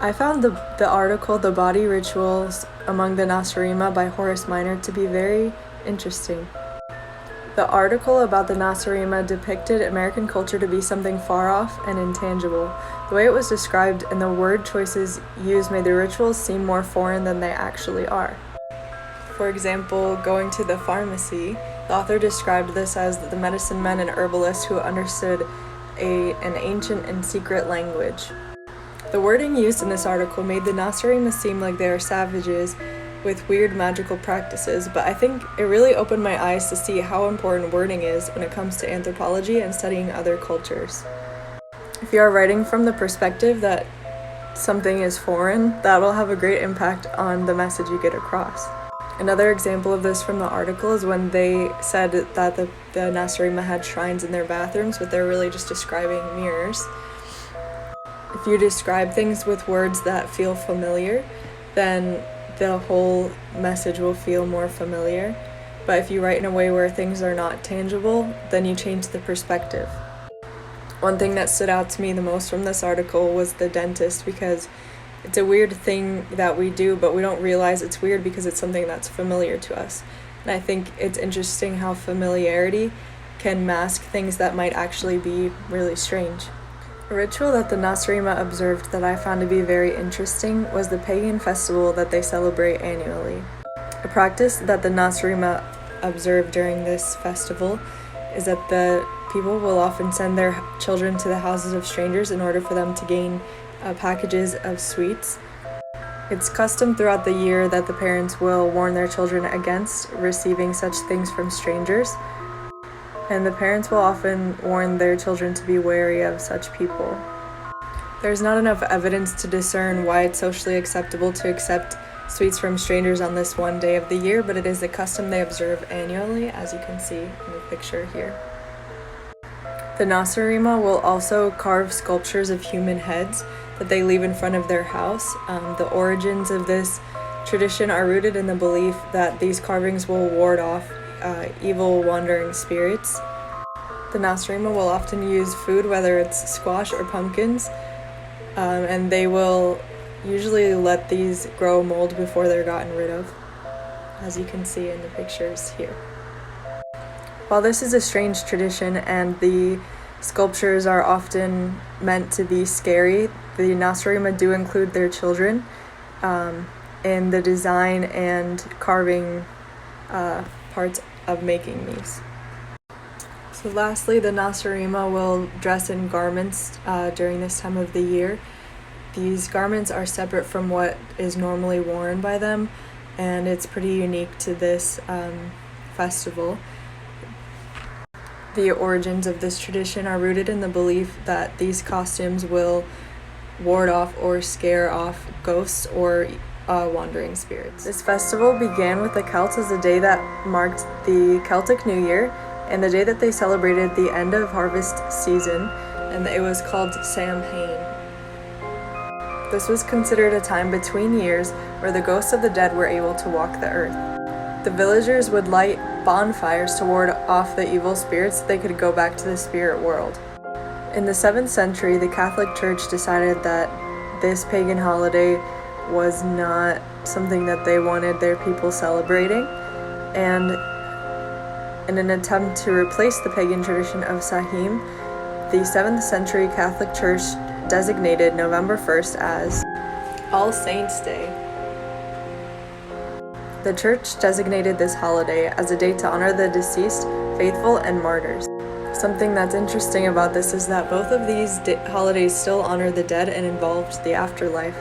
I found the article The Body Rituals Among the Nacirema by Horace Minor to be very interesting. The article about the Nacirema depicted American culture to be something far off and intangible. The way it was described and the word choices used made the rituals seem more foreign than they actually are. For example, going to the pharmacy, the author described this as the medicine men and herbalists who understood an ancient and secret language. The wording used in this article made the Nacirema seem like they are savages with weird magical practices, but I think it really opened my eyes to see how important wording is when it comes to anthropology and studying other cultures. If you are writing from the perspective that something is foreign, that will have a great impact on the message you get across. Another example of this from the article is when they said that the Nacirema had shrines in their bathrooms, but they're really just describing mirrors. If you describe things with words that feel familiar, then the whole message will feel more familiar. But if you write in a way where things are not tangible, then you change the perspective. One thing that stood out to me the most from this article was the dentist, because it's a weird thing that we do, but we don't realize it's weird because it's something that's familiar to us. And I think it's interesting how familiarity can mask things that might actually be really strange. A ritual that the Nacirema observed that I found to be very interesting was the pagan festival that they celebrate annually. A practice that the Nacirema observe during this festival is that the people will often send their children to the houses of strangers in order for them to gain packages of sweets. It's custom throughout the year that the parents will warn their children against receiving such things from strangers, and the parents will often warn their children to be wary of such people. There's not enough evidence to discern why it's socially acceptable to accept sweets from strangers on this one day of the year, but it is a custom they observe annually, as you can see in the picture here. The Nacirema will also carve sculptures of human heads that they leave in front of their house. The origins of this tradition are rooted in the belief that these carvings will ward off evil wandering spirits. The Nacirema will often use food, whether it's squash or pumpkins, and they will usually let these grow mold before they're gotten rid of, as you can see in the pictures here. While this is a strange tradition and the sculptures are often meant to be scary, the Nacirema do include their children in the design and carving parts of making these. So lastly, the Nacirema will dress in garments during this time of the year. These garments are separate from what is normally worn by them, and it's pretty unique to this festival. The origins of this tradition are rooted in the belief that these costumes will ward off or scare off ghosts or wandering spirits. This festival began with the Celts as a day that marked the Celtic New Year and the day that they celebrated the end of harvest season, and it was called Samhain. This was considered a time between years where the ghosts of the dead were able to walk the earth. The villagers would light bonfires to ward off the evil spirits so they could go back to the spirit world. In the 7th century, the Catholic Church decided that this pagan holiday was not something that they wanted their people celebrating, and in an attempt to replace the pagan tradition of Samhain, the 7th century Catholic Church designated November 1st as All Saints' Day. The church designated this holiday as a day to honor the deceased, faithful, and martyrs. Something that's interesting about this is that both of these holidays still honor the dead and involved the afterlife.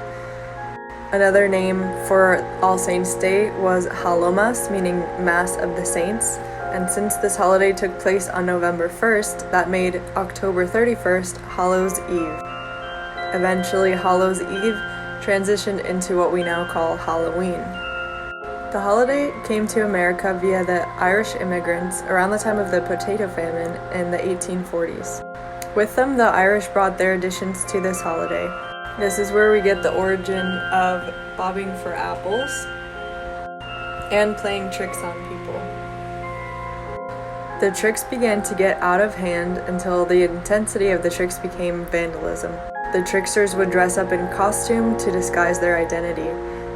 Another name for All Saints' Day was Hallowmas, meaning Mass of the Saints, and since this holiday took place on November 1st, that made October 31st Hallows' Eve. Eventually, Hallows' Eve transitioned into what we now call Halloween. The holiday came to America via the Irish immigrants around the time of the potato famine in the 1840s. With them, the Irish brought their additions to this holiday. This is where we get the origin of bobbing for apples and playing tricks on people. The tricks began to get out of hand until the intensity of the tricks became vandalism. The tricksters would dress up in costume to disguise their identity.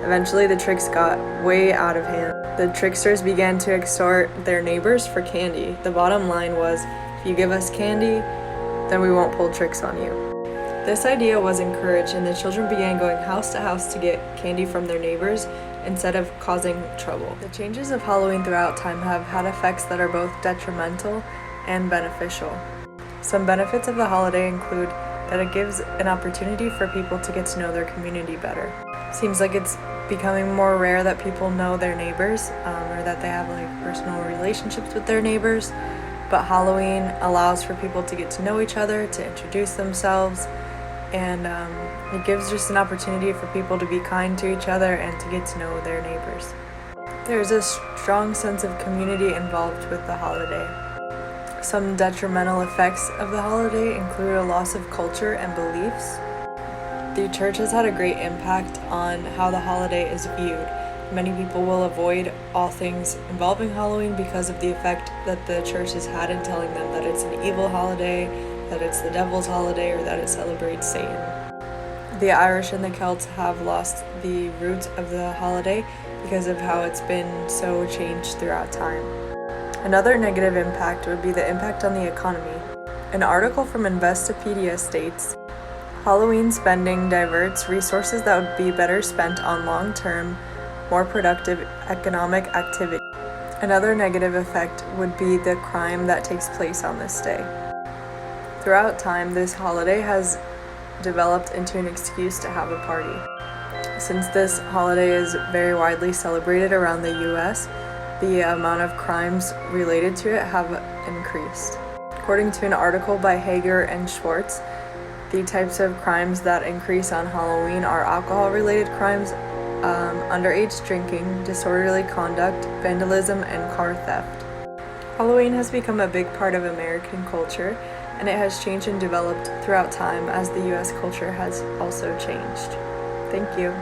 Eventually, the tricks got way out of hand. The tricksters began to extort their neighbors for candy. The bottom line was, if you give us candy, then we won't pull tricks on you. This idea was encouraged, and the children began going house to house to get candy from their neighbors instead of causing trouble. The changes of Halloween throughout time have had effects that are both detrimental and beneficial. Some benefits of the holiday include that it gives an opportunity for people to get to know their community better. Seems like it's becoming more rare that people know their neighbors or that they have personal relationships with their neighbors, but Halloween allows for people to get to know each other, to introduce themselves, and it gives just an opportunity for people to be kind to each other and to get to know their neighbors. There's a strong sense of community involved with the holiday. Some detrimental effects of the holiday include a loss of culture and beliefs. The church has had a great impact on how the holiday is viewed. Many people will avoid all things involving Halloween because of the effect that the church has had in telling them that it's an evil holiday, that it's the devil's holiday, or that it celebrates Satan. The Irish and the Celts have lost the roots of the holiday because of how it's been so changed throughout time. Another negative impact would be the impact on the economy. An article from Investopedia states, Halloween spending diverts resources that would be better spent on long-term, more productive economic activity. Another negative effect would be the crime that takes place on this day. Throughout time, this holiday has developed into an excuse to have a party. Since this holiday is very widely celebrated around the US, the amount of crimes related to it have increased. According to an article by Hager and Schwartz, the types of crimes that increase on Halloween are alcohol-related crimes, underage drinking, disorderly conduct, vandalism, and car theft. Halloween has become a big part of American culture, and it has changed and developed throughout time as the US culture has also changed. Thank you.